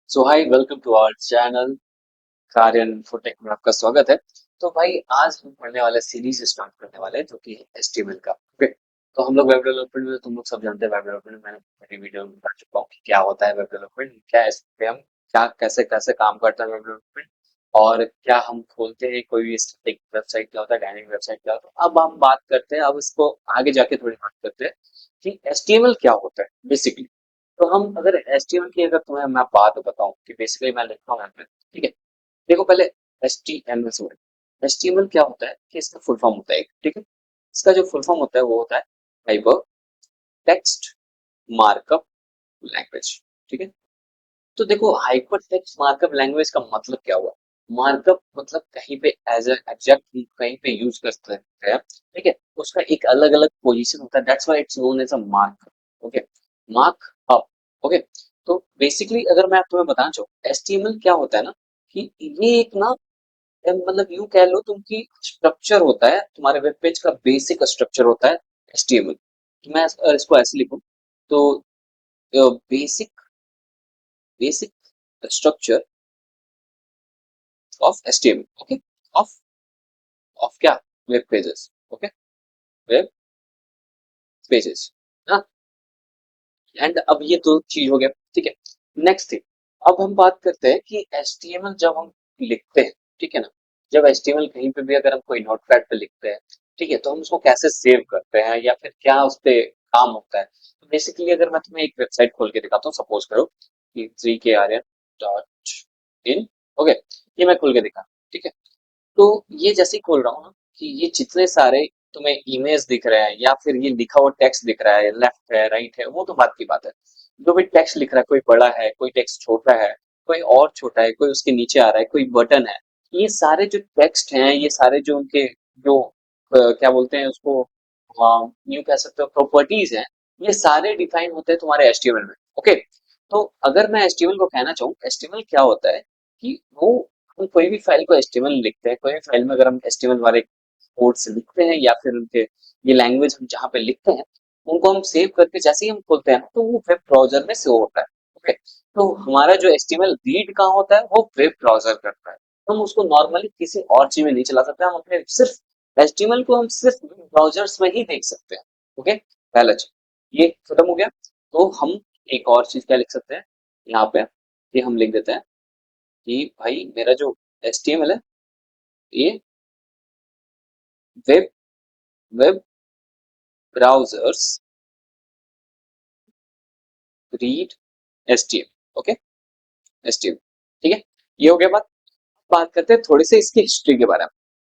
So hi welcome to our channel कार्यन फुटेक में आपका स्वागत है। तो भाई आज हम पढ़ने वाले सीरीज स्टार्ट करने वाले हैं जो कि है एचटीएमएल का। ओके, तो हम लोग वेब डेवलपमेंट में तुम लोग सब जानते हैं वेब डेवलपमेंट मैंने मेरी वीडियो में बता चुका हूँ कि क्या होता है वेब डेवलपमेंट, क्या इस पे हम क्या कैसे कैसे काम करता है वेब डेवलपमेंट और क्या हम खोलते हैं कोई भी स्टैटिक वेबसाइट क्या होता है, डायनेमिक वेबसाइट क्या होता है। अब हम बात करते हैं, अब इसको आगे जाके थोड़ी बात करते हैं कि एचटीएमएल क्या होता है बेसिकली। तो हम अगर एचटीएमएल की अगर तुम्हें मैं बात बताऊं कि बेसिकली मैं लिखता हूँ यहाँ पे, ठीक है। देखो पहले एचटीएमएल से एचटीएमएल क्या होता है कि इसका फुल फॉर्म होता है ठीक है। इसका जो फुल फॉर्म होता है वो होता है हाइपर टेक्स्ट मार्कअप लैंग्वेज, ठीक है। तो देखो हाइपर टेक्स्ट मार्कअप लैंग्वेज का मतलब क्या हुआ। मार्कअप मतलब कहीं पे एज एग्जैक्ट कहीं पे यूज कर सकते हैं, ठीक है। उसका एक अलग अलग पोजीशन होता है, that's why it's known as a markup. Okay, markup. Okay, तो बेसिकली अगर मैं तुम्हें बताना चाहूँ एचटीएमएल क्या होता है ना, कि ये एक ना मतलब यूं कह लो तुम कि स्ट्रक्चर होता है, तुम्हारे वेब पेज का बेसिक स्ट्रक्चर होता है एचटीएमएल। तो मैं इसको ऐसे लिखूं तो basic basic structure of HTML. Okay, of of क्या, web pages. Okay, web pages. हाँ, एंड अब ये तो चीज हो गया, ठीक है। नेक्स्ट थिंग, अब हम बात करते हैं कि एचटीएमएल जब हम लिखते हैं, ठीक है ना। जब एचटीएमएल कहीं पे भी अगर हम कोई नोटपैड पे लिखते हैं, ठीक है, तो हम उसको कैसे सेव करते हैं या फिर क्या उस पे काम होता है। तो बेसिकली अगर मैं तुम्हें एक वेबसाइट खोल के दिखाता हूँ, सपोज करो कि 3krn.in। ओके, ये मैं खोल के दिखा, ठीक है। तो ये जैसे ही खोल रहा हूँ ना, कि ये जितने सारे तुम्हें इमेज दिख रहे हैं या फिर ये लिखा हुआ टेक्स्ट दिख रहा है, लेफ्ट है राइट है, वो तो बात की बात है। जो भी टेक्स्ट लिख रहा है, कोई बड़ा है कोई टेक्स्ट छोटा है, कोई और छोटा है कोई उसके नीचे आ रहा है, कोई बटन है। ये सारे जो टेक्स्ट हैं, ये सारे जो उनके जो क्या बोलते हैं उसको, यूं कह सकते हो प्रॉपर्टीज हैं, ये सारे डिफाइन होते हैं तुम्हारे एचटीएमएल में। ओके, तो अगर मैं एचटीएमएल को कहना चाहूँ, एचटीएमएल क्या होता है कि वो, हम कोई भी फाइल को एचटीएमएल लिखते हैं, कोई भी फाइल में अगर हम एचटीएमएल वाले कोड्स लिखते हैं या फिर उनके ये लैंग्वेज हम जहाँ पे लिखते हैं, उनको हम सेव करके जैसे ही हम खोलते हैं तो वो वेब ब्राउजर में सेव होता है। ओके, तो हमारा जो एचटीएमएल रीड कहाँ होता है वो वेब ब्राउजर करता है। हम उसको नॉर्मली किसी और चीज में नहीं चला सकते, हम अपने सिर्फ एचटीएमएल को हम सिर्फ ब्राउजर्स में ही देख सकते हैं। ओके, पहला चीज ये खत्म हो गया। तो हम एक और चीज क्या लिख सकते हैं यहाँ पे, ये हम लिख देते हैं कि भाई मेरा जो एचटीएमएल है ये web web browsers read HTML. Okay, HTML, ठीक है। ये हो गया बात। बात करते हैं थोड़ी सी इसकी हिस्ट्री के बारे में।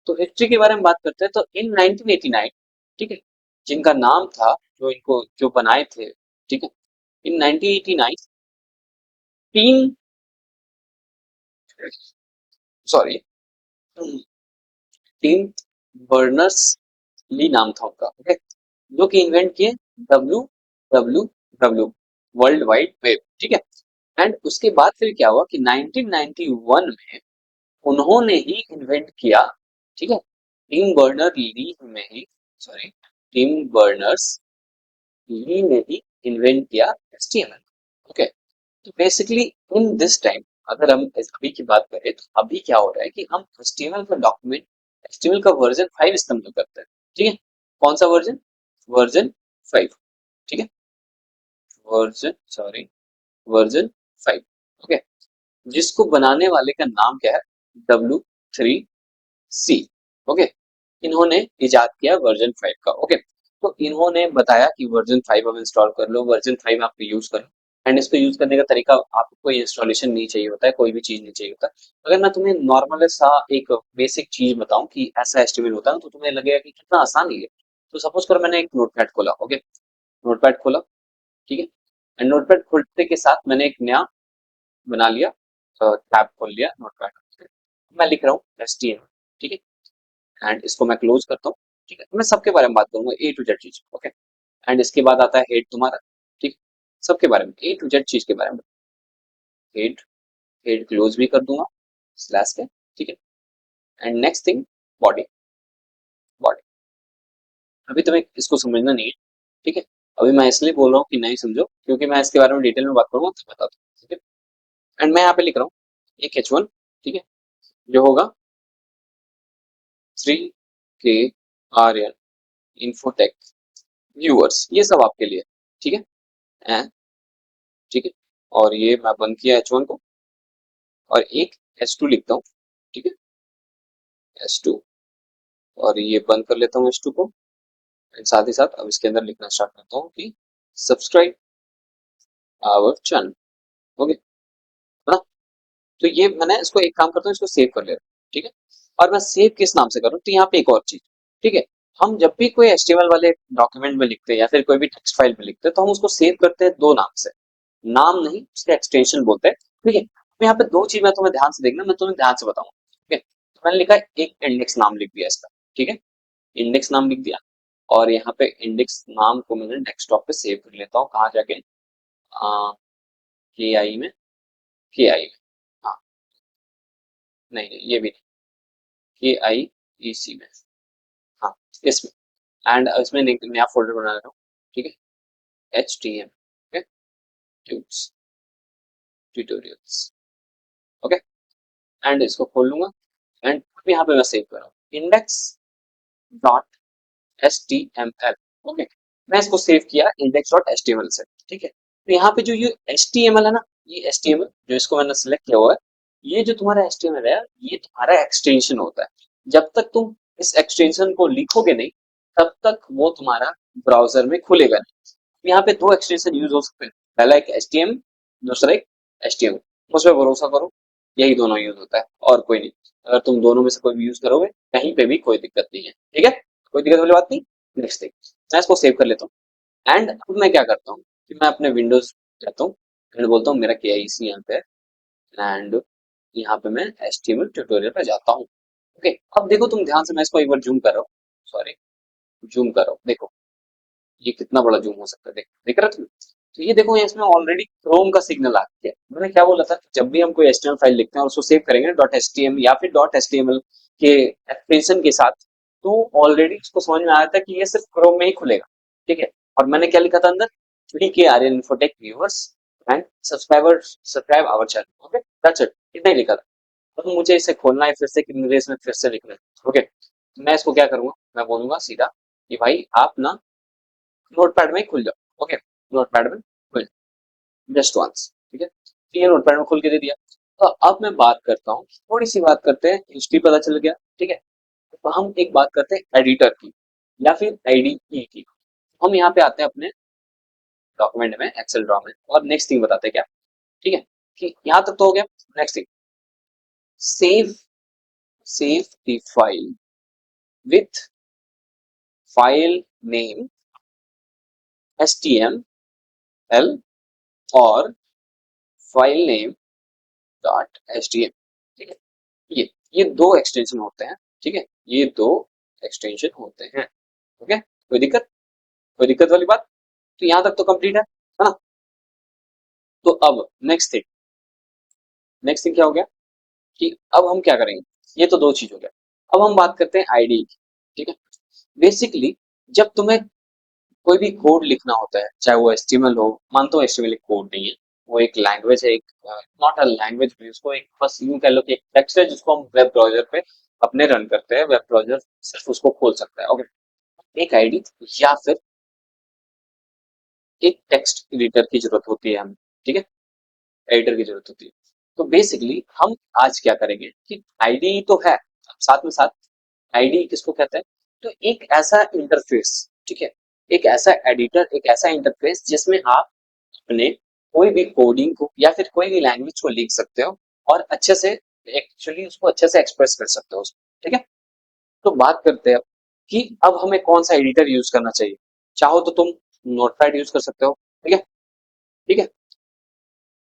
तो हिस्ट्री के बारे में बात करते हैं तो इन 1989, ठीक है, जिनका नाम था, जो इनको जो बनाए थे, ठीक है, इन 1989 तीन, सॉरी, टीम बर्नर्स ली नाम था उनका। ओके, जो कि इन्वेंट किए W W W, world wide web, ठीक है। एंड उसके बाद फिर क्या हुआ कि 1991 में उन्होंने ही इन्वेंट किया, ठीक है, टीम बर्नर ली में ही, सॉरी, टीम बर्नर्स ली ने ही इन्वेंट किया एचटीएमएल। ओके, तो बेसिकली इन दिस टाइम, अगर हम अभी की बात करें तो अभी क्या हो रहा है कि हम एचटीएमएल का डॉक्यूमेंट, एचटीएमएल का वर्जन 5 इस्तेमाल करते हैं, ठीक है। कौन सा वर्जन, वर्जन 5, ठीक है, वर्जन, सॉरी, वर्जन 5। ओके, जिसको बनाने वाले का नाम क्या है, W3C। ओके, इन्होंने इजाद किया वर्जन 5 का। ओके, तो इन्होंने बताया कि वर्जन 5 अब इंस्टॉल कर लो, वर्जन 5 आप यूज करो। एंड इसको यूज करने का तरीका, आपको कोई इंस्टॉलेशन नहीं चाहिए होता है, कोई भी चीज नहीं चाहिए होता। अगर मैं तुम्हें नॉर्मल सा एक बेसिक चीज बताऊं कि ऐसा एस्टिमेट होता है तो तुम्हें लगेगा कि कितना आसान ही है। तो सपोज करो मैंने एक नोटपैड खोला, ओके, नोटपैड खोला, ठीक है। एंड नोटपैड खोलते के साथ मैंने एक नया बना लिया, टैब खोल लिया नोटपैड। मैं लिख रहा हूँ एचटीएमएल, ठीक है। एंड इसको मैं क्लोज करता हूँ, ठीक है। मैं सबके बारे में बात करूंगा, ए टू जेड चीज। ओके, एंड इसके बाद आता है हेड तुम्हारा, ठीक, सबके बारे में ए टू जेड चीज के बारे में। हेड, हेड क्लोज भी कर दूंगा स्लैश के, ठीक है। And next thing, body, body. अभी तुम्हें इसको समझना नहीं है, ठीक है। अभी मैं इसलिए बोल रहा हूँ कि नहीं समझो क्योंकि मैं इसके बारे में डिटेल में बात करूंगा तो बता दूँ, ठीक है। एंड मैं यहाँ पे लिख रहा हूँ एक H1, ठीक है, जो होगा 3 के इन्फोटेक व्यूअर्स, ये सब आपके लिए, ठीक है। एंड ठीक है, और ये मैं बंद किया H1 को और एक H2 लिखता हूँ, ठीक है, H2, और ये बंद कर लेता हूँ H2 को। एंड साथ ही साथ अब इसके अंदर लिखना स्टार्ट करता हूँ कि सब्सक्राइब आवर चैनल, ओके, है ना। तो ये मैंने इसको एक काम करता हूँ, इसको सेव कर ले रहा हूँ, ठीक है। और मैं सेव किस नाम से करूँ, तो यहाँ पे एक और चीज, ठीक है, हम जब भी कोई HTML वाले डॉक्यूमेंट में लिखते हैं या फिर कोई भी टेक्स्ट फाइल में लिखते हैं, तो हम उसको सेव करते हैं दो नाम से, नाम नहीं, उसके एक्सटेंशन बोलते हैं, ठीक है। तो यहाँ पे दो चीज मैं तुम्हें ध्यान से देखना, मैं तुम्हें ध्यान से बताऊंगा, ठीक है। तो मैंने लिखा है एक इंडेक्स नाम लिख दिया इसका, ठीक है, इंडेक्स नाम लिख दिया। और यहाँ पे इंडेक्स नाम को मैंने डेस्कटॉप पे सेव कर लेता हूँ, कहाँ जाके, के आई में, के आई में, हाँ, नहीं नहीं ये भी नहीं, के आई ई सी में, हाँ, इसमें। एंड इसमें नया फोल्डर बना रहा हूँ, ठीक है, H T M, tutorials, okay. And इसको खोल लूंगा एंड यहाँ पे मैं सेव कर रहा हूँ index dot H T M L, okay. मैं इसको सेव किया index dot H T M L से, ठीक है। तो यहाँ पे जो ये एच टी एम एल है ना, ये एच टी एम एल जो इसको मैंने सिलेक्ट किया हुआ है, ये जो तुम्हारा एच टी एम एल है, ये तुम्हारा एक्सटेंशन होता है। जब तक तुम इस एक्सटेंशन को लिखोगे नहीं, तब तक वो तुम्हारा ब्राउजर में खुलेगा नहीं। यहाँ पे दो एक्सटेंशन यूज हो सकते हैं, पहला एक एच टी एम, दूसरा एक एच टी एम एल। उस पर भरोसा करो, यही दोनों यूज होता है और कोई नहीं। अगर तुम दोनों में से कोई भी यूज करोगे, कहीं पे भी कोई दिक्कत नहीं है, ठीक है, कोई दिक्कत वाली बात नहीं। नेक्स्ट थिंग, मैं इसको सेव कर लेता हूँ एंड अब मैं क्या करता हूँ कि मैं अपने विंडोज जाता हूँ एंड बोलता हूँ मेरा के आई सी यहाँ पे है एंड यहाँ पे मैं H T M L tutorial पे जाता हूँ, ओके। अब देखो तुम ध्यान से, मैं इसको एक बार जूम कर रहा हूँ, सॉरी, जूम कर रहा हूँ, देखो ये कितना बड़ा जूम हो सकता है, देख देख रहा तुम। तो ये देखो इसमें ऑलरेडी क्रोम का सिग्नल आ गया। मैंने क्या बोला था, जब भी हम कोई एचटीएमएल फाइल लिखते हैं और उसको सेव करेंगे डॉट एचटीएम या फिर डॉट एचटीएमएल के एक्सटेंशन के साथ, तो ऑलरेडी उसको समझ में आया था कि ये सिर्फ क्रोम में ही खुलेगा, ठीक है। और मैंने क्या लिखा था अंदर, 3 K Infotech viewers and subscribers subscribe our channel, okay, that's it, इतना ही लिखा था। अब मुझे इसे खोलना है फिर से कि मुझे इसमें फिर से लिखना है, ओके। मैं इसको क्या करूंगा, मैं बोलूंगा सीधा कि भाई आप ना नोटपैड में खुल जाओ, ओके, नोटपैड में खुल जस्ट वंस, ठीक है। तो ये नोटपैड में खुल के दे दिया। तो अब मैं बात करता हूँ, थोड़ी सी बात करते हैं, हिस्ट्री पता चल गया, ठीक है। तो हम एक बात करते हैं एडिटर की या फिर आईडीई की। हम यहाँ पे आते हैं अपने डॉक्यूमेंट में, एक्सेल ड्रॉ में, और नेक्स्ट थिंग बताते हैं क्या, ठीक है, कि यहाँ तक तो हो गया। Next thing, save save the file with file name HTML और फाइल नेम डॉट HTML, ठीक है। ये दो एक्सटेंशन होते हैं, ठीक है, ये दो एक्सटेंशन होते हैं, ओके। कोई दिक्कत वाली बात, तो यहाँ तक तो कंप्लीट है ना। तो अब नेक्स्ट थिंग क्या हो गया कि अब हम क्या करेंगे, ये तो दो चीज हो गया। अब हम बात करते हैं आईडी की, ठीक है। बेसिकली जब तुम्हें कोई भी कोड लिखना होता है, चाहे वो एचटीएमएल हो, मानता हूँ एचटीएमएल एक कोड नहीं है, वो एक लैंग्वेज है, एक नॉट अ लैंग्वेज भी, उसको एक बस यूं कह लो कि एक टेक्स्ट है जिसको हम वेब ब्राउजर पे अपने रन करते हैं, वेब ब्राउजर सिर्फ उसको खोल सकता है, ओके। एक आईडी या फिर एक टेक्स्ट एडिटर की जरूरत होती है हमें, ठीक है, एडिटर की जरूरत होती है। तो बेसिकली हम आज क्या करेंगे कि आईडी तो है, साथ में साथ आईडी किसको कहते हैं, तो एक ऐसा इंटरफेस, ठीक है, एक ऐसा एडिटर, एक ऐसा इंटरफेस जिसमें आप अपने कोई भी कोडिंग को या फिर कोई भी लैंग्वेज को लिख सकते हो और अच्छे से एक्चुअली उसको अच्छे से एक्सप्रेस कर सकते हो उसको, ठीक है। तो बात करते हैं अब कि अब हमें कौन सा एडिटर यूज करना चाहिए। चाहो तो तुम नोटपैड यूज कर सकते हो, ठीक है, ठीक है,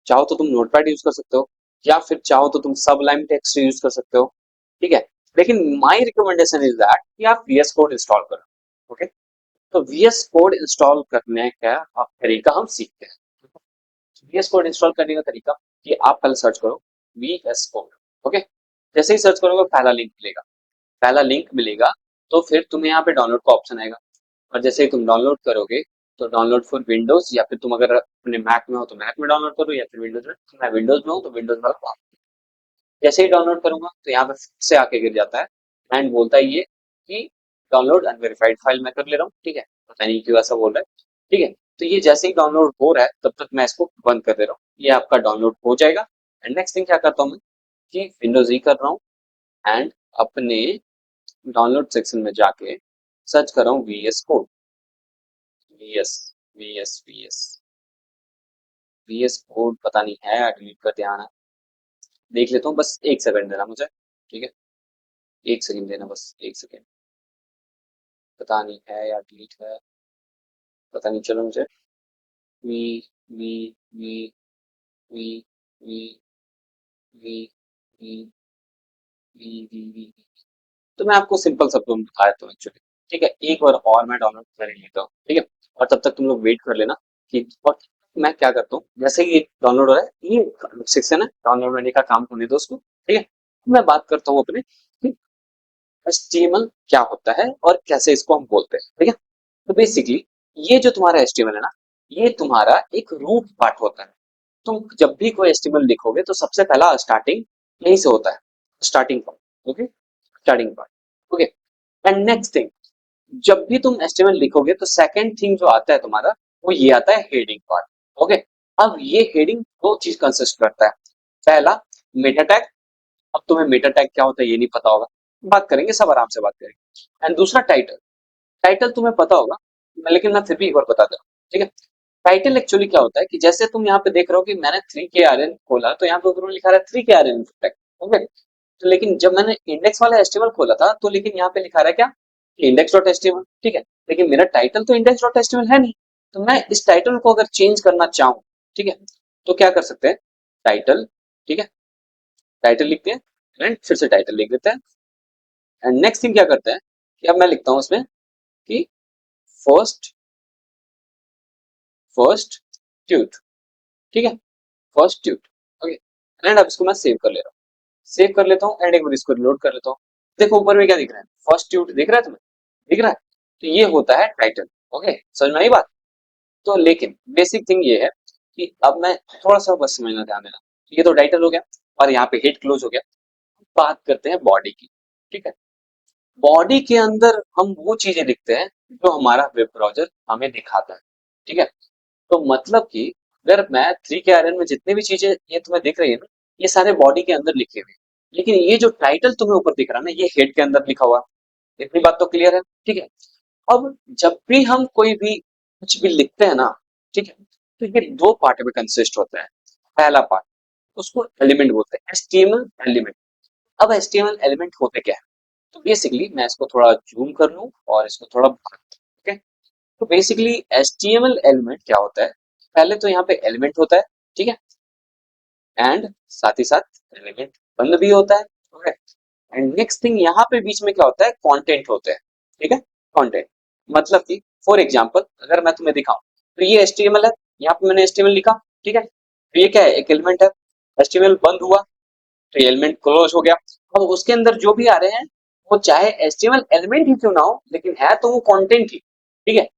चाहो तो तुम नोटपैड यूज कर सकते हो या फिर चाहो तो तुम सबलाइम टेक्स्ट यूज कर सकते हो, ठीक है। लेकिन माय रिकमेंडेशन इज दैट कि आप VS कोड इंस्टॉल करो, ओके। तो VS कोड इंस्टॉल करने का तरीका हम सीखते हैं। VS कोड इंस्टॉल करने का तरीका कि आप पहले सर्च करो VS कोड, ओके। जैसे ही सर्च करोगे पहला लिंक मिलेगा, तो फिर तुम्हें यहाँ पे डाउनलोड का ऑप्शन आएगा और जैसे ही तुम डाउनलोड करोगे तो डाउनलोड फॉर विंडोज, या फिर तुम अगर अपने मैक में हो तो मैक में डाउनलोड करो, या फिर विंडोज में, तो मैं विंडोज में हूँ तो विंडोज वाला। जैसे ही डाउनलोड करूंगा तो यहाँ पे फिर से आके गिर जाता है एंड बोलता है ये कि डाउनलोड अनवेरिफाइड फाइल मैं कर ले रहा हूँ, ठीक है, पता नहीं क्यों ऐसा बोल रहा है, ठीक है। तो ये जैसे ही डाउनलोड हो रहा है तब तक मैं इसको बंद कर दे रहा हूँ, ये आपका डाउनलोड हो जाएगा। एंड नेक्स्ट थिंग क्या करता हूँ मैं कि विंडोज ही कर रहा हूँ एंड अपने डाउनलोड सेक्शन में जाके सर्च कर रहा हूँ VS code, VS VS VS VS code, पता नहीं है, डिलीट कर दिया, देख लेता हूँ, बस एक सेकंड देना मुझे, ठीक है, एक सेकंड देना, बस एक सेकंड। पता नहीं है या डिलीट है, पता नहीं, चलो मुझे V V V V V V V V तो मैं आपको सिंपल शब्दों में बता देता हूँ एक्चुअली, ठीक है, एक बार और मैं डाउनलोड कर ही लेता हूँ, ठीक है, और तब तक तुम लोग वेट कर लेना कि, और मैं क्या करता हूँ जैसे ही डाउनलोड हो रहा है, ये सेक्शन है डाउनलोड होने का, काम होने दो उसको, ठीक है। मैं बात करता हूँ अपने कि HTML क्या होता है और कैसे इसको हम बोलते हैं, ठीक है। तो बेसिकली ये जो तुम्हारा HTML है ना, ये तुम्हारा एक रूट पार्ट होता है। तुम जब भी कोई HTML लिखोगे तो सबसे पहला स्टार्टिंग यहीं से होता है, starting part, okay, starting part, okay. And next thing, जब भी तुम HTML लिखोगे तो सेकंड थिंग जो आता है तुम्हारा, वो ये आता है हेडिंग पार्ट, ओके। अब ये हेडिंग दो चीज कंसिस्ट करता है, पहला मेटा टैग, अब तुम्हें मेटा टैग क्या होता है ये नहीं पता होगा, बात करेंगे, सब आराम से बात करेंगे। एंड दूसरा टाइटल, टाइटल तुम्हें पता होगा, लेकिन मैं फिर भी एक बार बता दे रहा हूँ, ठीक है। टाइटल एक्चुअली क्या होता है कि जैसे तुम यहाँ पे देख रहे हो कि मैंने 3KRN खोला, तो यहाँ पे ऊपर लिखा रहा है 3KRN टैग, ओके। तो लेकिन जब मैंने इंडेक्स वाला HTML खोला था तो लेकिन यहाँ पे लिखा रहा है क्या, इंडेक्स डॉट HTML, ठीक है। लेकिन मेरा टाइटल तो इंडेक्स डॉट HTML है नहीं, तो मैं इस टाइटल को अगर चेंज करना चाहूँ, ठीक है, तो क्या कर सकते हैं, टाइटल, ठीक है, टाइटल लिखते हैं एंड फिर से टाइटल लिख देते हैं। एंड नेक्स्ट थिंग क्या करते हैं कि अब मैं लिखता हूँ उसमें कि फर्स्ट फर्स्ट ट्यूट, ठीक है, फर्स्ट ट्यूट, ओके। एंड अब इसको मैं सेव कर ले रहा हूँ, सेव कर लेता हूँ एंड एक बार इसको रिलोड कर लेता हूँ। देखो ऊपर में क्या दिख रहा है, फर्स्ट ट्यूट दिख रहा है तुम्हें, दिख रहा है, तो ये होता है टाइटल, ओके, समझ में आई बात। तो लेकिन बेसिक थिंग ये है कि अब मैं थोड़ा सा बस समझना, ध्यान देना, ये तो टाइटल हो गया और यहाँ पे हेड क्लोज हो गया। बात करते हैं बॉडी की, ठीक है। बॉडी के अंदर हम वो चीजें लिखते हैं जो हमारा वेब ब्राउजर हमें दिखाता है, ठीक है। तो मतलब कि अगर मैं 3KRN में जितनी भी चीजें ये तुम्हें दिख रही है ना, ये सारे बॉडी के अंदर लिखे हुए हैं, लेकिन ये जो टाइटल तुम्हें ऊपर दिख रहा है ना, ये हेड के अंदर लिखा हुआ है। इतनी बात तो क्लियर है, ठीक है। अब जब भी हम कोई भी कुछ भी लिखते हैं ना, ठीक है, तो ये दो पार्ट में कंसिस्ट होता है। पहला पार्ट, उसको एलिमेंट बोलते हैं, HTML एलिमेंट। अब HTML एलिमेंट होते क्या है, तो बेसिकली मैं इसको थोड़ा जूम कर लूं और इसको थोड़ा, ठीक है। तो बेसिकली HTML एलिमेंट क्या होता है, पहले तो यहाँ पे एलिमेंट होता है, ठीक है, एंड साथ ही साथ एलिमेंट बंद भी होता है, ओके। एंड नेक्स्ट थिंग यहाँ पे बीच में क्या होता है, कंटेंट होते हैं, ठीक है, कंटेंट। मतलब कि फॉर एग्जांपल अगर मैं तुम्हें दिखाऊं, तो ये HTML है, यहाँ पे मैंने HTML लिखा, ठीक है, तो ये क्या है, एक एलिमेंट है, HTML बंद हुआ तो एलिमेंट क्लोज हो गया। अब उसके अंदर जो भी आ रहे हैं, वो चाहे HTML एलिमेंट ही क्यों ना हो, लेकिन है तो वो कंटेंट ही, ठीक है।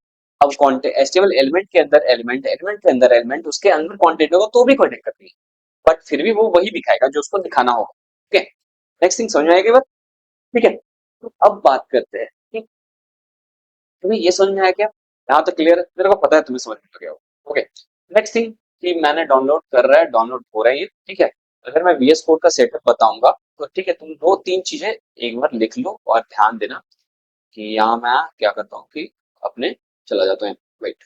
अब कंटेंट HTML एलिमेंट के अंदर एलिमेंट, एलिमेंट के अंदर एलिमेंट, उसके अंदर कंटेंट होगा तो भी कोई दिक्कत नहीं, बट फिर भी वो वही दिखाएगा जो उसको दिखाना होगा, ठीक है। नेक्स्ट थिंग समझ में आएगी बात, ठीक है। तो अब बात करते हैं कि तुम्हें ये समझ में आया क्या, यहाँ तक क्लियर है, मेरे को पता है तुम्हें समझ में आ गया होगा, ओके। नेक्स्ट थिंग कि मैंने डाउनलोड कर रहा है, डाउनलोड हो रहा है ये, ठीक है। अगर मैं VS कोड का सेटअप बताऊंगा तो ठीक है, तुम दो तीन चीजें एक बार लिख लो और ध्यान देना कि यहाँ मैं क्या करता हूँ कि अपने चला जाता हूँ, वेट,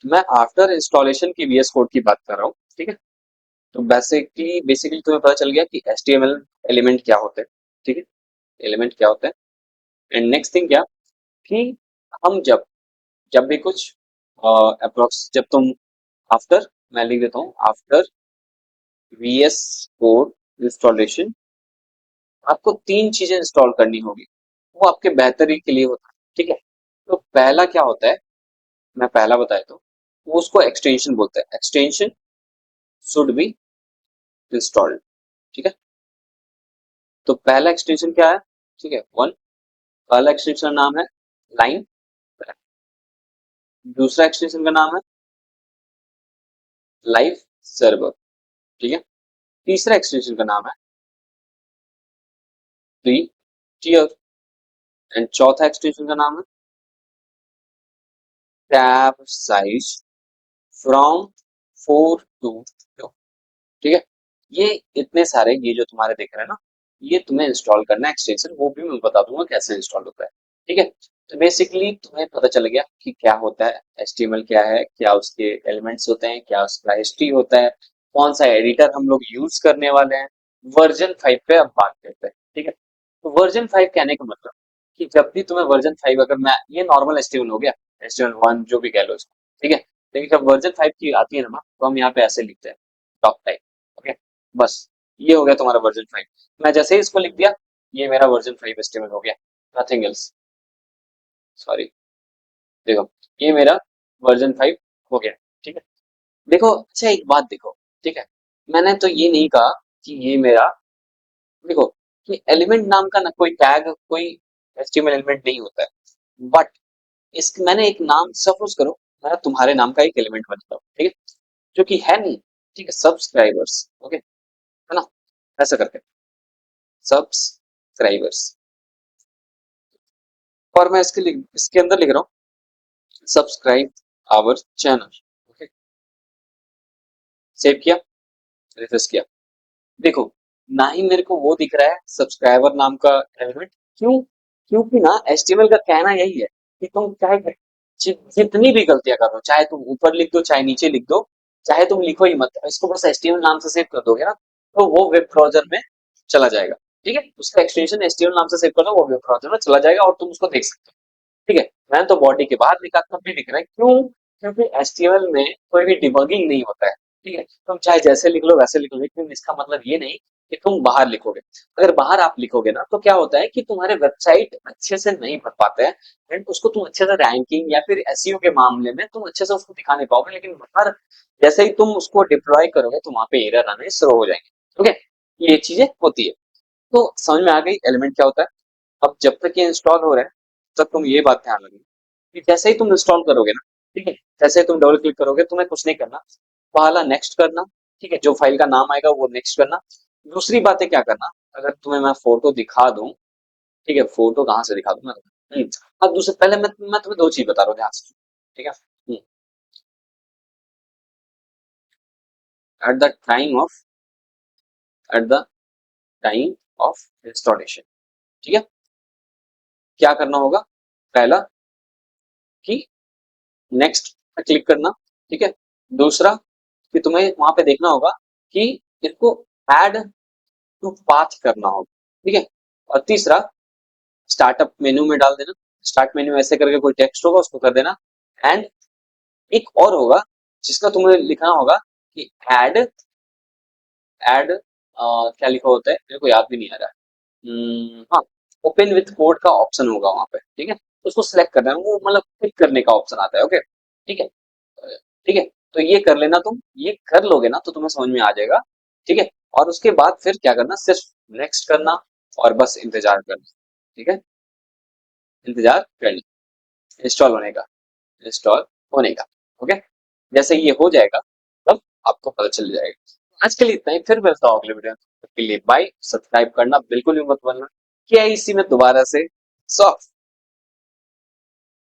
मैं आफ्टर इंस्टॉलेशन की VS कोड की बात कर रहा हूँ, ठीक है। तो बेसिकली बेसिकली तुम्हें पता चल गया कि HTML एलिमेंट क्या होते हैं, ठीक है, एलिमेंट क्या होते हैं। एंड नेक्स्ट थिंग क्या कि हम जब जब भी कुछ अप्रोक्स, जब तुम आफ्टर, मैं लिख देता हूँ आफ्टर VS कोड इंस्टॉलेशन, आपको तीन चीजें इंस्टॉल करनी होगी, वो आपके बेहतरी के लिए होता है, ठीक है। तो पहला क्या होता है, मैं पहला बताया तो वो उसको एक्सटेंशन बोलते हैं, एक्सटेंशन शुड बी इंस्टॉल्ड, ठीक है। तो पहला एक्सटेंशन क्या है, ठीक है, वन, पहला एक्सटेंशन नाम है लाइन। दूसरा एक्सटेंशन का नाम है लाइव सर्वर। ठीक है। तीसरा एक्सटेंशन का नाम है फ्री टियर। एंड चौथा एक्सटेंशन का नाम है टैब साइज फ्रॉम 4 to 2। ठीक है। ये इतने सारे ये जो तुम्हारे दिख रहे हैं ना, ये तुम्हें इंस्टॉल करना है एक्सटेंशन, वो भी मैं बता दूंगा कैसे इंस्टॉल होता है। ठीक है। तो बेसिकली तुम्हें पता चल गया कि क्या होता है HTML, क्या है, क्या उसके एलिमेंट्स होते हैं, क्या उसका हिस्ट्री होता है, कौन सा एडिटर हम लोग यूज करने वाले हैं। वर्जन 5 पे अब बात करते हैं। ठीक है। तो वर्जन 5 कहने का मतलब कि जब भी तुम्हें वर्जन 5, अगर मैं ये नॉर्मल HTML हो गया, HTML 1 जो भी कह लो इसको। ठीक है। लेकिन जब वर्जन 5 की आती है ना, तो हम यहाँ पे ऐसे लिखते हैं टॉप टाइप। ओके। बस ये हो गया तुम्हारा वर्जन 5। मैं जैसे ही इसको लिख दिया, ये मेरा वर्जन 5 HTML हो गया, नथिंग एल्स। सॉरी। देखो, ये मेरा वर्जन 5 हो गया। ठीक है। देखो, अच्छा एक बात देखो। ठीक है। मैंने तो ये नहीं कहा कि ये मेरा, देखो, कि एलिमेंट नाम का ना कोई टैग, कोई HTML एलिमेंट नहीं होता है। बट इस मैंने एक नाम, सपोज करो मैं तुम्हारे नाम का एक एलिमेंट बनाता हूँ। ठीक है। जो कि है नहीं। ठीक है, सब्सक्राइबर्स। ओके, है ना, ऐसा करके सब्सक्राइबर्स। और मैं इसके अंदर लिख रहा हूँ subscribe our channel. Okay. Save किया, रिफ्रेश किया। देखो, ना ही मेरे को वो दिख रहा है सब्सक्राइबर नाम का एलिमेंट। क्यों? क्योंकि ना HTML का कहना यही है कि तुम चाहे जितनी भी गलतियां करो, चाहे तुम ऊपर लिख दो चाहे नीचे लिख दो, चाहे तुम लिखो ही मत, इसको बस HTML नाम से सेव कर दोगे ना, तो वो वेब ब्राउजर में चला जाएगा। ठीक है। उसका एक्सटेंशन HTML नाम से सेव कर दो, वो वेब ब्राउजर में चला जाएगा और तुम उसको देख सकते हो। ठीक है। मैंने तो बॉडी के बाहर लिखा, तब भी लिख रहा है। क्यों? क्योंकि HTML में कोई भी डिबगिंग नहीं होता है। ठीक है। तुम चाहे जैसे लिख लो वैसे लिख लो, लेकिन इसका मतलब ये नहीं कि तुम बाहर लिखोगे। अगर बाहर आप लिखोगे ना, तो क्या होता है कि तुम्हारे वेबसाइट अच्छे से नहीं भर पाते हैं, एंड उसको तुम अच्छे से रैंकिंग या फिर SEO के मामले में तुम अच्छे से उसको दिखा नहीं पाओगे। लेकिन बाहर जैसे ही तुम उसको डिप्लॉय करोगे, तो वहां पे एरर आने शुरू हो जाएंगे। ओके। ये चीजें होती है। तो समझ में आ गई एलिमेंट क्या होता है। अब जब तक ये इंस्टॉल हो रहा है, तब तुम ये बात ध्यान रखना कि जैसे ही तुम इंस्टॉल करोगे ना, ठीक है, जैसे ही तुम डबल क्लिक करोगे, तुम्हें कुछ नहीं करना, पहला नेक्स्ट करना। ठीक है। जो फाइल का नाम आएगा वो नेक्स्ट करना। दूसरी बात है क्या करना, अगर तुम्हें मैं फोटो दिखा दूं, ठीक है, फोटो कहाँ से दिखा दूं मैं। अब दूसरे पहले मैं तुम्हें दो चीज बता रहा हूँ, ध्यान से। ठीक है। At the time of at the time of installation. ठीक है। क्या करना होगा, पहला कि नेक्स्ट पे क्लिक करना। ठीक है। दूसरा कि तुम्हें वहां पे देखना होगा कि इसको ऐड टू पाथ करना होगा। ठीक है। और तीसरा, स्टार्टअप मेन्यू में डाल देना। स्टार्ट मेन्यू ऐसे करके कोई टेक्स्ट होगा, उसको कर देना। एंड एक और होगा जिसका तुम्हें लिखना होगा कि ऐड ऐड क्या लिखा होता है, मेरे को याद भी नहीं आ रहा है। हाँ, ओपन विथ कोड का ऑप्शन होगा वहां पे। ठीक है। तो उसको सिलेक्ट करना है, वो मतलब क्लिक करने का ऑप्शन आता है। ओके। ठीक है। ठीक है। तो ये कर लेना, तुम ये कर लोगे ना तो तुम्हें समझ में आ जाएगा। ठीक है। और उसके बाद फिर क्या करना, सिर्फ नेक्स्ट करना और बस इंतजार करना। ठीक है। इंतजार करना इंस्टॉल होने का, इंस्टॉल होने का। ओके। जैसे ये हो जाएगा, तब आपको पता चल जाएगा। आज के लिए इतना ही, फिर मिलता हूँ अगले वीडियो में। तब तक के लिए बाय। सब्सक्राइब करना बिल्कुल भी मत भूलना। क्या इसी में दोबारा से सॉफ्ट